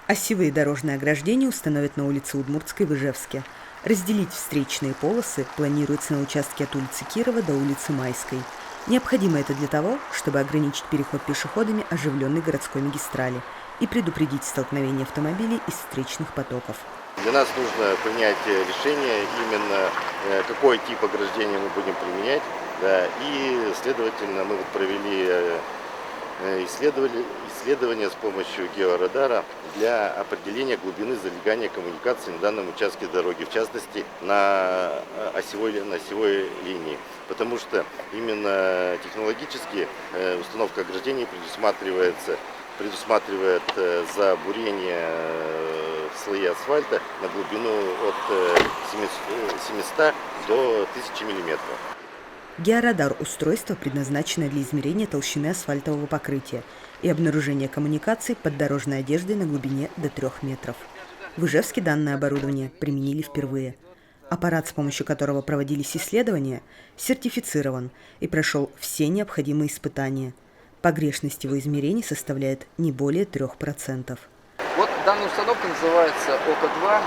Осевые дорожные ограждения установят на улице Удмуртской в Ижевске. Разделить встречные полосы планируется на участке от улицы Кирова до улицы Майской. Необходимо это для того, чтобы ограничить переход пешеходами оживленной городской магистрали и предупредить столкновение автомобилей из встречных потоков. Для нас нужно принять решение именно какой тип ограждения мы будем применять. Да, и, следовательно, мы провели исследование с помощью георадара для определения глубины залегания коммуникаций на данном участке дороги, в частности на осевой линии. Потому что именно технологически установка ограждений предусматривает забурение слои асфальта на глубину от 700 до 1000 миллиметров. Георадар – устройство, предназначенное для измерения толщины асфальтового покрытия и обнаружения коммуникаций под дорожной одеждой на глубине до 3 метров. В Ижевске данное оборудование применили впервые. Аппарат, с помощью которого проводились исследования, сертифицирован и прошел все необходимые испытания. Погрешность его измерений составляет не более 3%. Вот данная установка называется ОКО-2.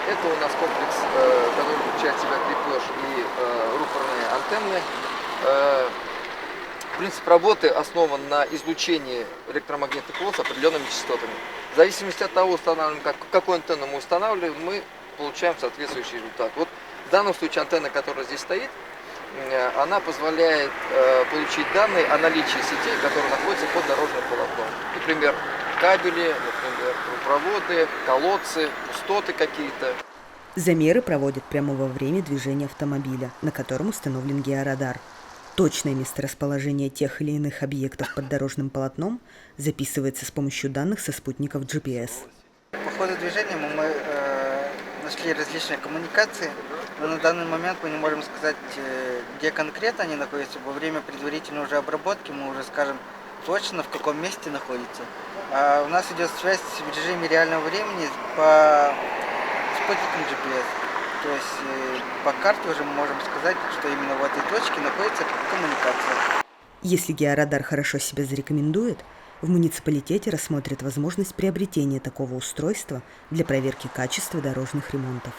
Это у нас комплекс, который включает в себя крепеж и рупорные антенны. Принцип работы основан на излучении электромагнитных волн с определенными частотами. В зависимости от того, какую антенну мы устанавливаем, мы получаем соответствующий результат. Вот в данном случае антенна, которая здесь стоит, она позволяет получить данные о наличии сетей, которые находятся под дорожным полотном. Например, кабели, например, проводы, колодцы, пустоты какие-то. Замеры проводят прямо во время движения автомобиля, на котором установлен георадар. Точное месторасположение тех или иных объектов под дорожным полотном записывается с помощью данных со спутников GPS. По ходу движения мы нашли различные коммуникации, но на данный момент мы не можем сказать, где конкретно они находятся. Во время предварительной уже обработки мы уже скажем точно, в каком месте находится. А у нас идет связь в режиме реального времени по спутникам GPS. То есть по карте уже мы можем сказать, что именно в этой точке находится коммуникация. Если георадар хорошо себя зарекомендует, в муниципалитете рассмотрят возможность приобретения такого устройства для проверки качества дорожных ремонтов.